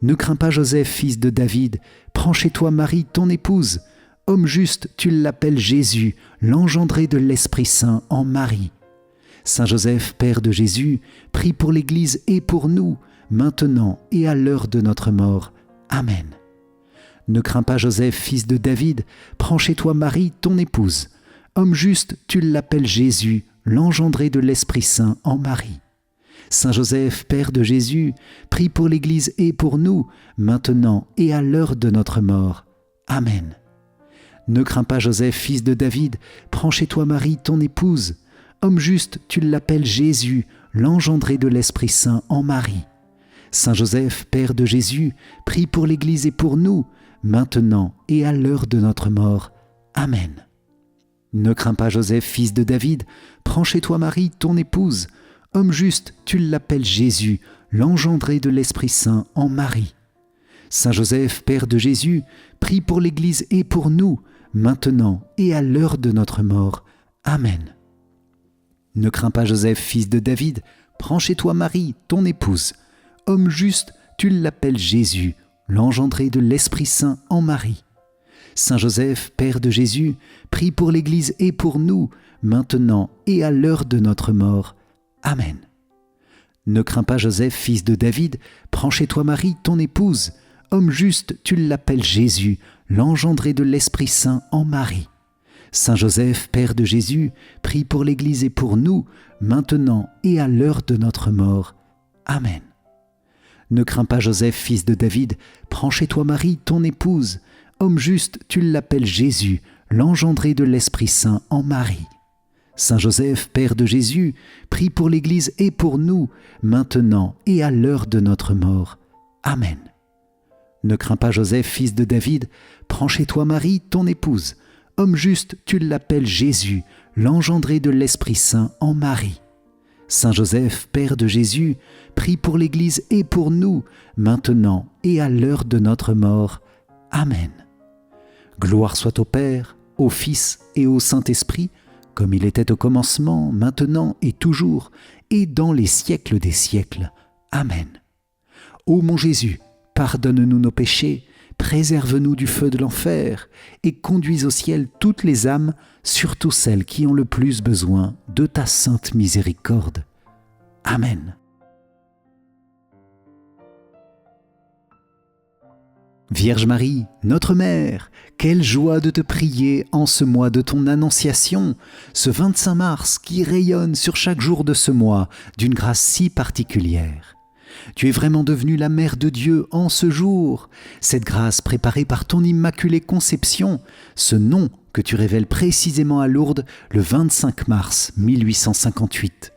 Ne crains pas Joseph, fils de David, prends chez toi Marie, ton épouse. Homme juste, tu l'appelles Jésus, l'engendré de l'Esprit Saint en Marie. Saint Joseph, Père de Jésus, prie pour l'Église et pour nous, maintenant et à l'heure de notre mort. Amen. Ne crains pas Joseph, fils de David, prends chez toi Marie, ton épouse. Homme juste, tu l'appelles Jésus, l'engendré de l'Esprit Saint en Marie. Saint Joseph, Père de Jésus, prie pour l'Église et pour nous, maintenant et à l'heure de notre mort. Amen. Ne crains pas Joseph, fils de David, prends chez toi Marie, ton épouse. Homme juste, tu l'appelles Jésus, l'engendré de l'Esprit Saint en Marie. Saint Joseph, Père de Jésus, prie pour l'Église et pour nous, maintenant et à l'heure de notre mort. Amen. Ne crains pas Joseph, fils de David, prends chez toi Marie, ton épouse. Homme juste, tu l'appelles Jésus, l'engendré de l'Esprit Saint en Marie. Saint Joseph, Père de Jésus, prie pour l'Église et pour nous, maintenant et à l'heure de notre mort. Amen. Ne crains pas Joseph, fils de David, prends chez toi Marie, ton épouse. Homme juste, tu l'appelles Jésus, l'engendré de l'Esprit Saint en Marie. Saint Joseph, Père de Jésus, prie pour l'Église et pour nous, maintenant et à l'heure de notre mort. Amen. Ne crains pas Joseph, fils de David, prends chez toi Marie, ton épouse. Homme juste, tu l'appelles Jésus, l'engendré de l'Esprit Saint en Marie. Saint Joseph, Père de Jésus, prie pour l'Église et pour nous, maintenant et à l'heure de notre mort. Amen. Ne crains pas Joseph, fils de David, prends chez toi Marie, ton épouse. Homme juste, tu l'appelles Jésus, l'engendré de l'Esprit Saint en Marie. Saint Joseph, Père de Jésus, prie pour l'Église et pour nous, maintenant et à l'heure de notre mort. Amen. Ne crains pas Joseph, fils de David, prends chez toi Marie, ton épouse. Homme juste, tu l'appelles Jésus, l'engendré de l'Esprit Saint en Marie. Saint Joseph, Père de Jésus, prie pour l'Église et pour nous, maintenant et à l'heure de notre mort. Amen. Gloire soit au Père, au Fils et au Saint-Esprit, comme il était au commencement, maintenant et toujours, et dans les siècles des siècles. Amen. Ô mon Jésus, pardonne-nous nos péchés, préserve-nous du feu de l'enfer, et conduis au ciel toutes les âmes, surtout celles qui ont le plus besoin de ta sainte miséricorde. Amen. Vierge Marie, notre Mère, quelle joie de te prier en ce mois de ton Annonciation, ce 25 mars qui rayonne sur chaque jour de ce mois d'une grâce si particulière. Tu es vraiment devenue la Mère de Dieu en ce jour, cette grâce préparée par ton Immaculée Conception, ce nom que tu révèles précisément à Lourdes le 25 mars 1858.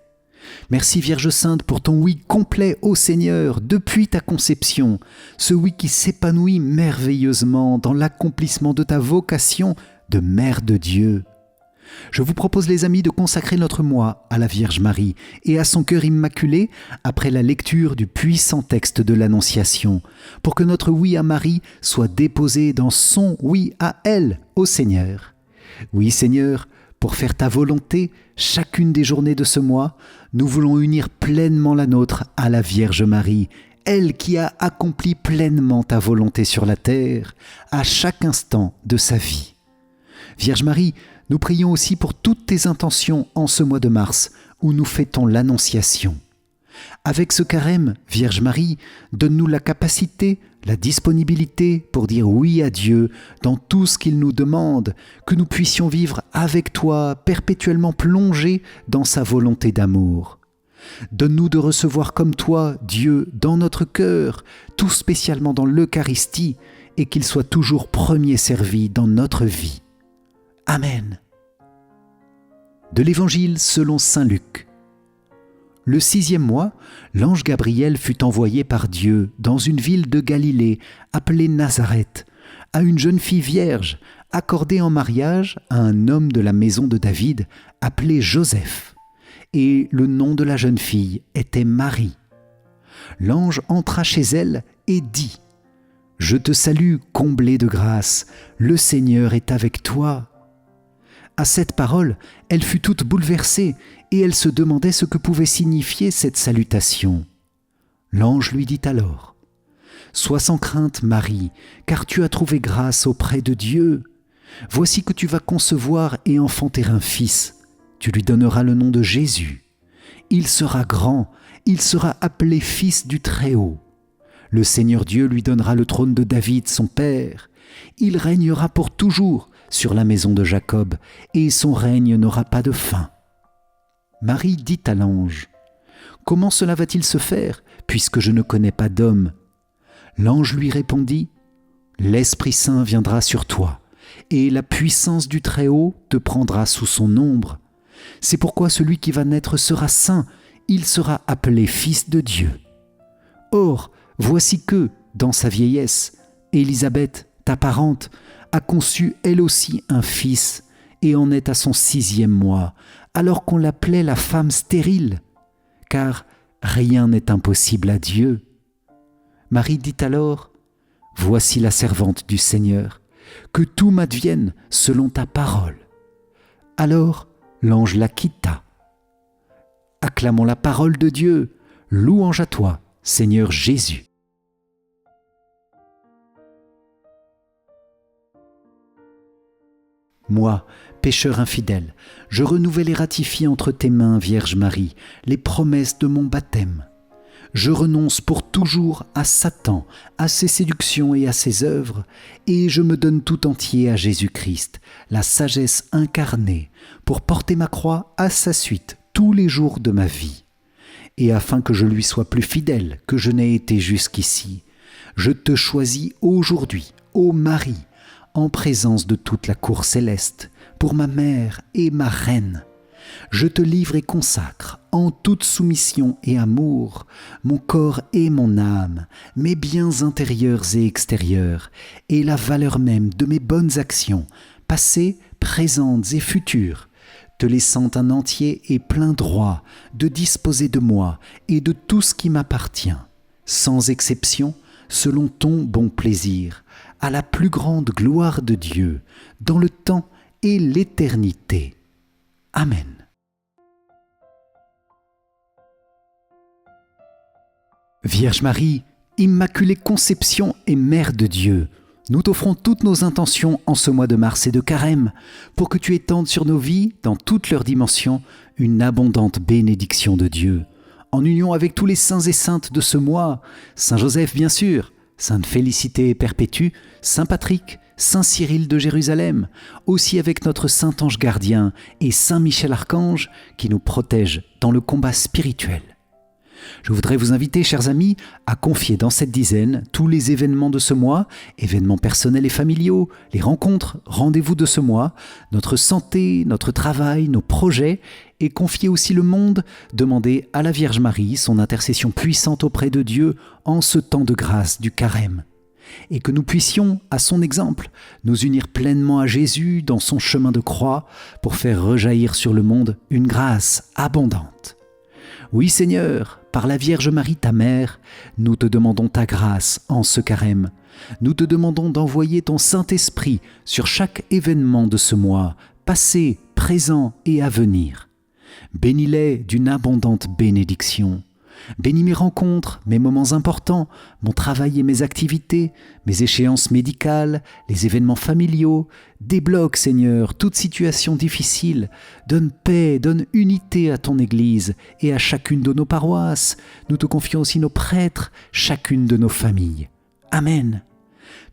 Merci Vierge Sainte pour ton oui complet au Seigneur depuis ta conception, ce oui qui s'épanouit merveilleusement dans l'accomplissement de ta vocation de Mère de Dieu. Je vous propose les amis de consacrer notre mois à la Vierge Marie et à son cœur immaculé après la lecture du puissant texte de l'Annonciation, pour que notre oui à Marie soit déposé dans son oui à elle, au Seigneur. Oui Seigneur, pour faire ta volonté, chacune des journées de ce mois, nous voulons unir pleinement la nôtre à la Vierge Marie, elle qui a accompli pleinement ta volonté sur la terre, à chaque instant de sa vie. Vierge Marie, nous prions aussi pour toutes tes intentions en ce mois de mars, où nous fêtons l'Annonciation. Avec ce carême, Vierge Marie, donne-nous la capacité, la disponibilité pour dire oui à Dieu dans tout ce qu'il nous demande, que nous puissions vivre avec toi, perpétuellement plongés dans sa volonté d'amour. Donne-nous de recevoir comme toi, Dieu, dans notre cœur, tout spécialement dans l'Eucharistie, et qu'il soit toujours premier servi dans notre vie. Amen. De l'Évangile selon saint Luc. Le 6e mois, l'ange Gabriel fut envoyé par Dieu dans une ville de Galilée appelée Nazareth, à une jeune fille vierge, accordée en mariage à un homme de la maison de David appelé Joseph. Et le nom de la jeune fille était Marie. L'ange entra chez elle et dit : « Je te salue, comblée de grâce, le Seigneur est avec toi. » À cette parole, elle fut toute bouleversée et elle se demandait ce que pouvait signifier cette salutation. L'ange lui dit alors : « Sois sans crainte, Marie, car tu as trouvé grâce auprès de Dieu. Voici que tu vas concevoir et enfanter un fils. Tu lui donneras le nom de Jésus. Il sera grand, il sera appelé Fils du Très-Haut. Le Seigneur Dieu lui donnera le trône de David, son père. Il régnera pour toujours sur la maison de Jacob, et son règne n'aura pas de fin. » Marie dit à l'ange : « Comment cela va-t-il se faire, puisque je ne connais pas d'homme ?» L'ange lui répondit : « L'Esprit Saint viendra sur toi, et la puissance du Très-Haut te prendra sous son ombre. C'est pourquoi celui qui va naître sera saint, il sera appelé Fils de Dieu. Or, voici que, dans sa vieillesse, Élisabeth, ta parente, a conçu elle aussi un fils, et en est à son 6e mois, alors qu'on l'appelait la femme stérile, car rien n'est impossible à Dieu. » Marie dit alors : « Voici la servante du Seigneur, que tout m'advienne selon ta parole. » Alors l'ange la quitta. Acclamons la parole de Dieu. Louange à toi, Seigneur Jésus. Moi, pécheur infidèle, je renouvelle et ratifie entre tes mains, Vierge Marie, les promesses de mon baptême. Je renonce pour toujours à Satan, à ses séductions et à ses œuvres, et je me donne tout entier à Jésus-Christ, la sagesse incarnée, pour porter ma croix à sa suite tous les jours de ma vie. Et afin que je lui sois plus fidèle que je n'ai été jusqu'ici, je te choisis aujourd'hui, ô Marie, en présence de toute la cour céleste, pour ma mère et ma reine. Je te livre et consacre, en toute soumission et amour, mon corps et mon âme, mes biens intérieurs et extérieurs, et la valeur même de mes bonnes actions, passées, présentes et futures, te laissant un entier et plein droit de disposer de moi et de tout ce qui m'appartient, sans exception, selon ton bon plaisir, à la plus grande gloire de Dieu, dans le temps et l'éternité. Amen. Vierge Marie, Immaculée Conception et Mère de Dieu, nous t'offrons toutes nos intentions en ce mois de mars et de carême, pour que tu étendes sur nos vies, dans toutes leurs dimensions, une abondante bénédiction de Dieu. En union avec tous les saints et saintes de ce mois, Saint Joseph bien sûr, Sainte Félicité Perpétue, Saint Patrick, Saint Cyril de Jérusalem, aussi avec notre Saint Ange Gardien et Saint Michel Archange qui nous protège dans le combat spirituel. Je voudrais vous inviter, chers amis, à confier dans cette dizaine tous les événements de ce mois, événements personnels et familiaux, les rencontres, rendez-vous de ce mois, notre santé, notre travail, nos projets, et confier aussi le monde, demander à la Vierge Marie son intercession puissante auprès de Dieu en ce temps de grâce du carême. Et que nous puissions, à son exemple, nous unir pleinement à Jésus dans son chemin de croix pour faire rejaillir sur le monde une grâce abondante. Oui Seigneur, par la Vierge Marie ta mère, nous te demandons ta grâce en ce carême. Nous te demandons d'envoyer ton Saint-Esprit sur chaque événement de ce mois, passé, présent et à venir. Bénis-les d'une abondante bénédiction. Bénis mes rencontres, mes moments importants, mon travail et mes activités, mes échéances médicales, les événements familiaux. Débloque, Seigneur, toute situation difficile. Donne paix, donne unité à ton Église et à chacune de nos paroisses. Nous te confions aussi nos prêtres, chacune de nos familles. Amen.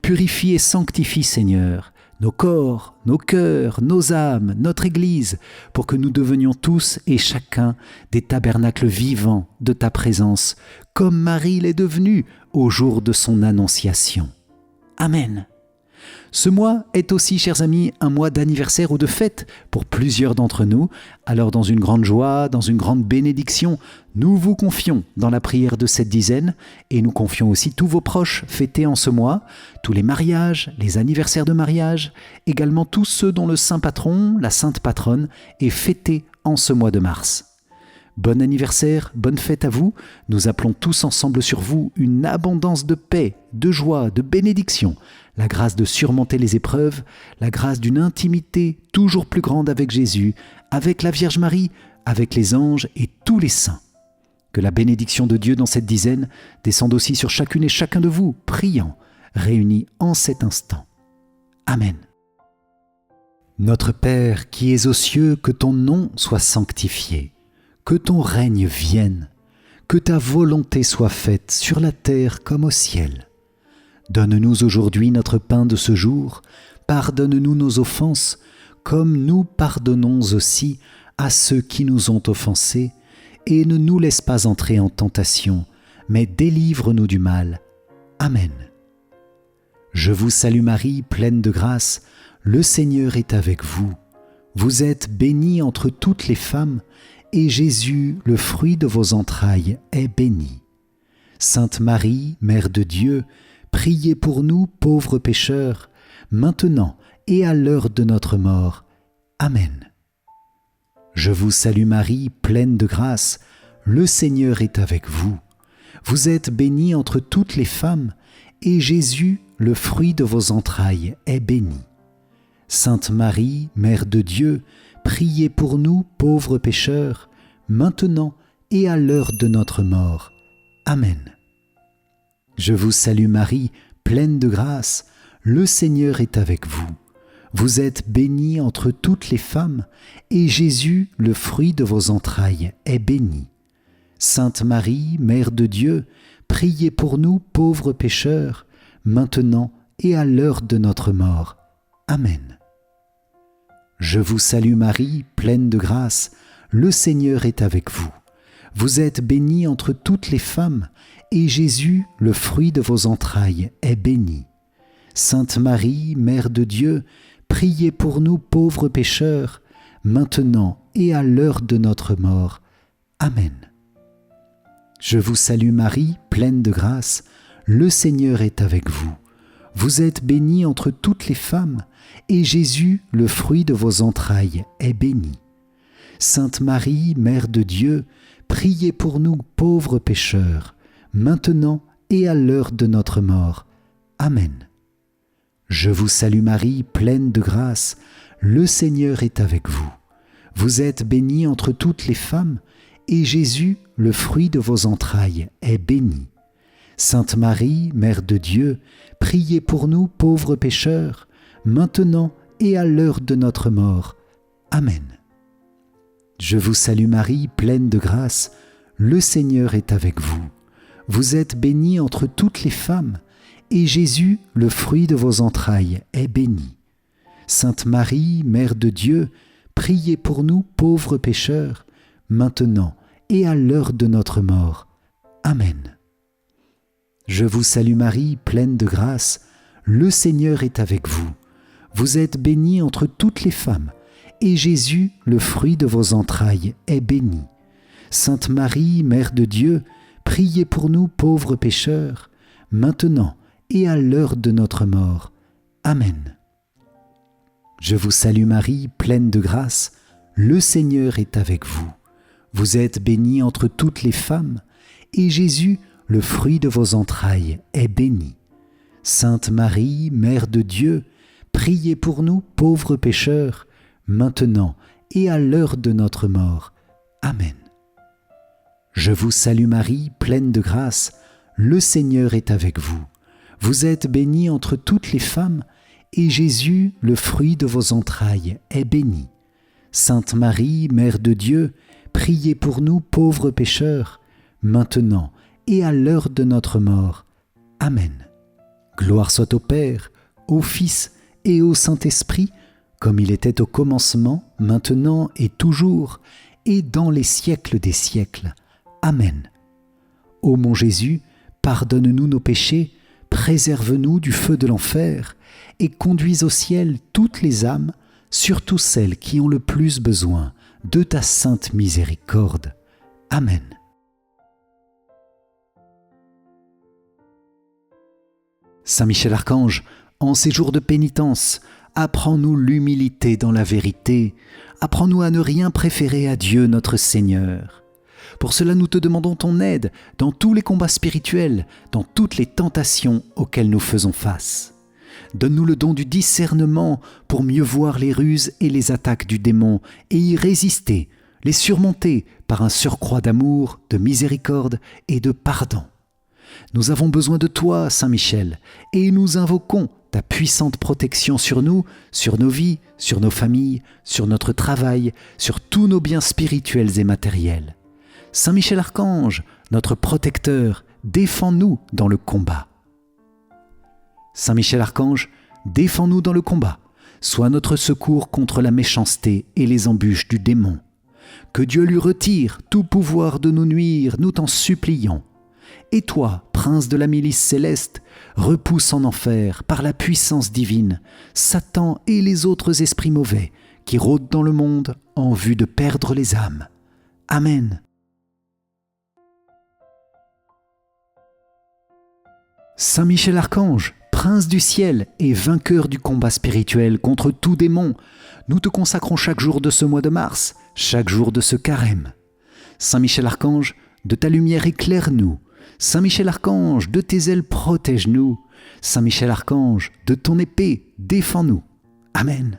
Purifie et sanctifie, Seigneur, nos corps, nos cœurs, nos âmes, notre Église, pour que nous devenions tous et chacun des tabernacles vivants de ta présence, comme Marie l'est devenue au jour de son annonciation. Amen. Ce mois est aussi, chers amis, un mois d'anniversaire ou de fête pour plusieurs d'entre nous. Alors dans une grande joie, dans une grande bénédiction, nous vous confions dans la prière de cette dizaine et nous confions aussi tous vos proches fêtés en ce mois, tous les mariages, les anniversaires de mariage, également tous ceux dont le saint patron, la sainte patronne, est fêté en ce mois de mars. Bon anniversaire, bonne fête à vous. Nous appelons tous ensemble sur vous une abondance de paix, de joie, de bénédiction, la grâce de surmonter les épreuves, la grâce d'une intimité toujours plus grande avec Jésus, avec la Vierge Marie, avec les anges et tous les saints. Que la bénédiction de Dieu dans cette dizaine descende aussi sur chacune et chacun de vous, priants, réunis en cet instant. Amen. Notre Père qui es aux cieux, que ton nom soit sanctifié, que ton règne vienne, que ta volonté soit faite sur la terre comme au ciel. Donne-nous aujourd'hui notre pain de ce jour, pardonne-nous nos offenses, comme nous pardonnons aussi à ceux qui nous ont offensés, et ne nous laisse pas entrer en tentation, mais délivre-nous du mal. Amen. Je vous salue Marie, pleine de grâce, le Seigneur est avec vous. Vous êtes bénie entre toutes les femmes, et Jésus, le fruit de vos entrailles, est béni. Sainte Marie, Mère de Dieu, priez pour nous pauvres pécheurs, maintenant et à l'heure de notre mort. Amen. Je vous salue Marie, pleine de grâce, le Seigneur est avec vous. Vous êtes bénie entre toutes les femmes, et Jésus, le fruit de vos entrailles, est béni. Sainte Marie, Mère de Dieu, priez pour nous pauvres pécheurs, maintenant et à l'heure de notre mort. Amen. Je vous salue Marie, pleine de grâce, le Seigneur est avec vous. Vous êtes bénie entre toutes les femmes, et Jésus, le fruit de vos entrailles, est béni. Sainte Marie, Mère de Dieu, priez pour nous pauvres pécheurs, maintenant et à l'heure de notre mort. Amen. Je vous salue Marie, pleine de grâce, le Seigneur est avec vous. Vous êtes bénie entre toutes les femmes, et Jésus, le fruit de vos entrailles, est béni. Sainte Marie, Mère de Dieu, priez pour nous pauvres pécheurs, maintenant et à l'heure de notre mort. Amen. Je vous salue Marie, pleine de grâce, le Seigneur est avec vous. Vous êtes bénie entre toutes les femmes, et Jésus, le fruit de vos entrailles, est béni. Sainte Marie, Mère de Dieu, priez pour nous pauvres pécheurs, maintenant et à l'heure de notre mort. Amen. Je vous salue Marie, pleine de grâce, le Seigneur est avec vous. Vous êtes bénie entre toutes les femmes, et Jésus, le fruit de vos entrailles, est béni. Sainte Marie, Mère de Dieu, priez pour nous pauvres pécheurs, maintenant et à l'heure de notre mort. Amen. Je vous salue Marie, pleine de grâce, le Seigneur est avec vous. Vous êtes bénie entre toutes les femmes, et Jésus, le fruit de vos entrailles, est béni. Sainte Marie, Mère de Dieu, priez pour nous pauvres pécheurs, maintenant et à l'heure de notre mort. Amen. Je vous salue Marie, pleine de grâce, le Seigneur est avec vous. Vous êtes bénie entre toutes les femmes, et Jésus, le fruit de vos entrailles, est béni. Sainte Marie, Mère de Dieu, priez pour nous pauvres pécheurs, maintenant et à l'heure de notre mort. Amen. Je vous salue Marie, pleine de grâce, le Seigneur est avec vous. Vous êtes bénie entre toutes les femmes, et Jésus, le fruit de vos entrailles, est béni. Sainte Marie, Mère de Dieu, priez pour nous pauvres pécheurs, maintenant et à l'heure de notre mort. Amen. Je vous salue Marie, pleine de grâce, le Seigneur est avec vous. Vous êtes bénie entre toutes les femmes, et Jésus, le fruit de vos entrailles, est béni. Sainte Marie, Mère de Dieu, priez pour nous pauvres pécheurs, maintenant et à l'heure de notre mort. Amen. Gloire soit au Père, au Fils et au Saint-Esprit, comme il était au commencement, maintenant et toujours, et dans les siècles des siècles. Amen. Ô mon Jésus, pardonne-nous nos péchés, préserve-nous du feu de l'enfer, et conduis au ciel toutes les âmes, surtout celles qui ont le plus besoin de ta sainte miséricorde. Amen. Saint Michel Archange, en ces jours de pénitence, apprends-nous l'humilité dans la vérité, apprends-nous à ne rien préférer à Dieu notre Seigneur. Pour cela, nous te demandons ton aide dans tous les combats spirituels, dans toutes les tentations auxquelles nous faisons face. Donne-nous le don du discernement pour mieux voir les ruses et les attaques du démon et y résister, les surmonter par un surcroît d'amour, de miséricorde et de pardon. Nous avons besoin de toi, Saint Michel, et nous invoquons ta puissante protection sur nous, sur nos vies, sur nos familles, sur notre travail, sur tous nos biens spirituels et matériels. Saint Michel Archange, notre protecteur, défends-nous dans le combat. Saint Michel Archange, défends-nous dans le combat. Sois notre secours contre la méchanceté et les embûches du démon. Que Dieu lui retire tout pouvoir de nous nuire, nous t'en supplions. Et toi, prince de la milice céleste, repousse en enfer, par la puissance divine, Satan et les autres esprits mauvais qui rôdent dans le monde en vue de perdre les âmes. Amen. Saint Michel Archange, prince du ciel et vainqueur du combat spirituel contre tout démon, nous te consacrons chaque jour de ce mois de mars, chaque jour de ce carême. Saint Michel Archange, de ta lumière éclaire-nous. Saint Michel Archange, de tes ailes protège-nous. Saint Michel Archange, de ton épée défends-nous. Amen.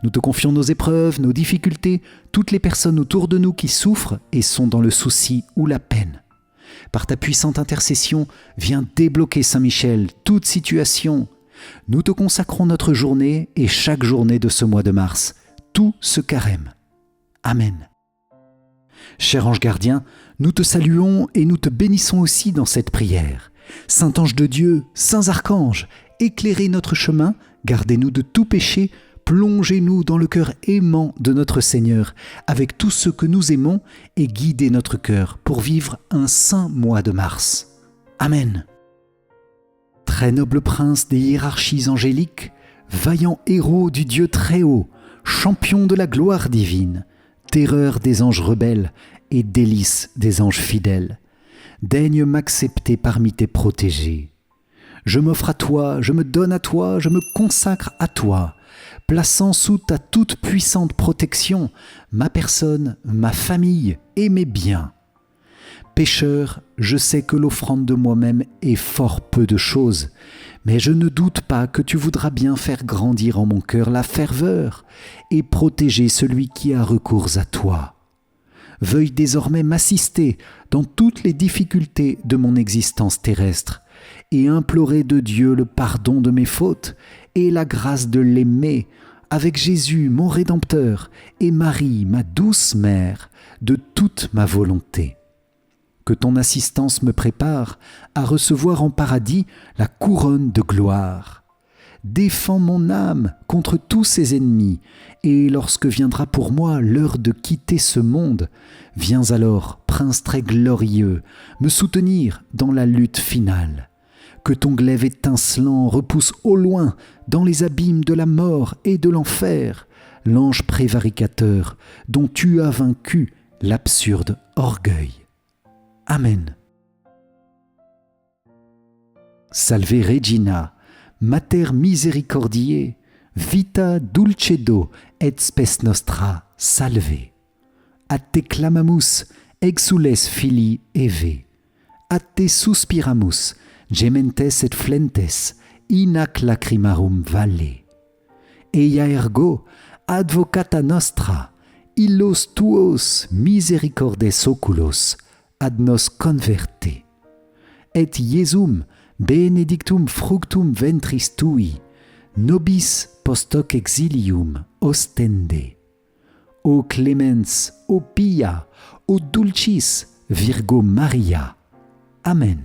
Nous te confions nos épreuves, nos difficultés, toutes les personnes autour de nous qui souffrent et sont dans le souci ou la peine. Par ta puissante intercession, viens débloquer, Saint Michel, toute situation. Nous te consacrons notre journée et chaque journée de ce mois de mars, tout ce carême. Amen. Cher ange gardien, nous te saluons et nous te bénissons aussi dans cette prière. Saint ange de Dieu, saints archanges, éclairez notre chemin, gardez-nous de tout péché, plongez-nous dans le cœur aimant de notre Seigneur avec tout ce que nous aimons et guidez notre cœur pour vivre un saint mois de mars. Amen. Très noble prince des hiérarchies angéliques, vaillant héros du Dieu très haut, champion de la gloire divine, terreur des anges rebelles et délice des anges fidèles, daigne m'accepter parmi tes protégés. Je m'offre à toi, je me donne à toi, je me consacre à toi, plaçant sous ta toute puissante protection ma personne, ma famille et mes biens. Pécheur, je sais que l'offrande de moi-même est fort peu de choses, mais je ne doute pas que tu voudras bien faire grandir en mon cœur la ferveur et protéger celui qui a recours à toi. Veuille désormais m'assister dans toutes les difficultés de mon existence terrestre et implorer de Dieu le pardon de mes fautes et la grâce de l'aimer avec Jésus, mon Rédempteur, et Marie, ma douce mère, de toute ma volonté. Que ton assistance me prépare à recevoir en paradis la couronne de gloire. Défends mon âme contre tous ses ennemis, et lorsque viendra pour moi l'heure de quitter ce monde, viens alors, prince très glorieux, me soutenir dans la lutte finale. Que ton glaive étincelant repousse au loin, dans les abîmes de la mort et de l'enfer, l'ange prévaricateur dont tu as vaincu l'absurde orgueil. Amen. Salve Regina, Mater misericordiae, vita dulcedo et spes nostra, salve. A te clamamus, exules filii Eve. A te suspiramus, gementes et flentes, in ac lacrimarum valle. Eia ergo, advocata nostra, illos tuos misericordes oculos, ad nos converte. Et Iesum benedictum fructum ventris tui, nobis post hoc exilium ostende. O clemens, o pia, o dulcis Virgo Maria. Amen.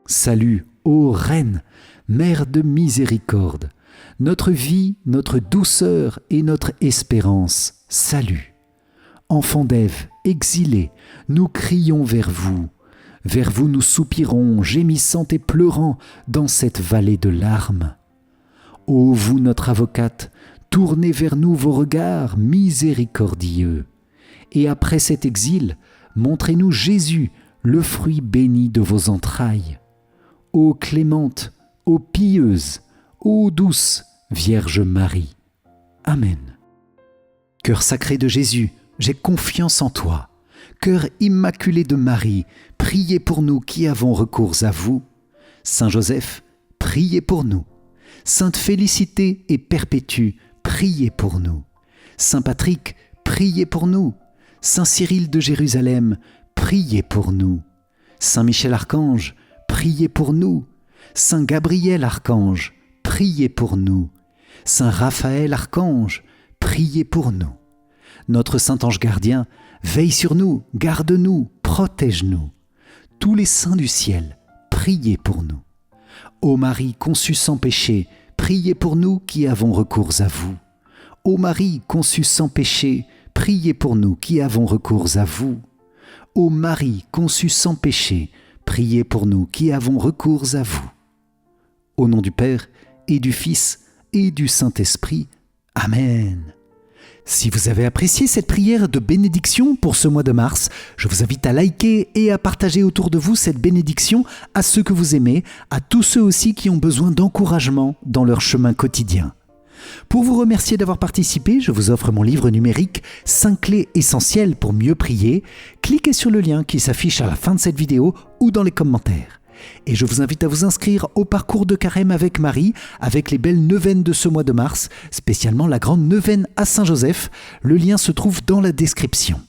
Salut, ô Reine, Mère de miséricorde, notre vie, notre douceur et notre espérance, salut. Enfants d'Ève, exilés, nous crions vers vous nous soupirons, gémissant et pleurant dans cette vallée de larmes. Ô vous notre avocate, tournez vers nous vos regards miséricordieux, et après cet exil, montrez-nous Jésus, le fruit béni de vos entrailles. Ô clémente, ô pieuse, ô douce Vierge Marie. Amen. Cœur sacré de Jésus, j'ai confiance en toi. Cœur immaculé de Marie, priez pour nous qui avons recours à vous. Saint Joseph, priez pour nous. Sainte Félicité et Perpétue, priez pour nous. Saint Patrick, priez pour nous. Saint Cyril de Jérusalem, priez pour nous. Saint Michel Archange, priez pour nous. Saint Gabriel Archange, priez pour nous. Saint Raphaël Archange, priez pour nous. Notre Saint Ange Gardien, veille sur nous, garde-nous, protège-nous. Tous les saints du ciel, priez pour nous. Ô Marie conçue sans péché, priez pour nous qui avons recours à vous. Ô Marie conçue sans péché, priez pour nous qui avons recours à vous. Ô Marie conçue sans péché, priez pour nous qui avons recours à vous. Au nom du Père et du Fils et du Saint-Esprit. Amen. Si vous avez apprécié cette prière de bénédiction pour ce mois de mars, je vous invite à liker et à partager autour de vous cette bénédiction à ceux que vous aimez, à tous ceux aussi qui ont besoin d'encouragement dans leur chemin quotidien. Pour vous remercier d'avoir participé, je vous offre mon livre numérique 5 clés essentielles pour mieux prier. Cliquez sur le lien qui s'affiche à la fin de cette vidéo ou dans les commentaires. Et je vous invite à vous inscrire au parcours de Carême avec Marie, avec les belles neuvaines de ce mois de mars, spécialement la grande neuvaine à Saint-Joseph. Le lien se trouve dans la description.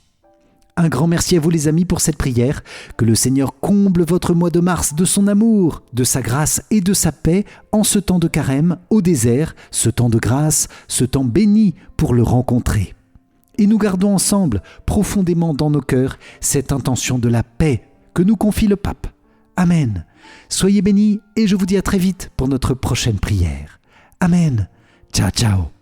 Un grand merci à vous les amis pour cette prière. Que le Seigneur comble votre mois de mars de son amour, de sa grâce et de sa paix en ce temps de Carême au désert, ce temps de grâce, ce temps béni pour le rencontrer. Et nous gardons ensemble, profondément dans nos cœurs, cette intention de la paix que nous confie le Pape. Amen. Soyez bénis et je vous dis à très vite pour notre prochaine prière. Amen. Ciao, ciao.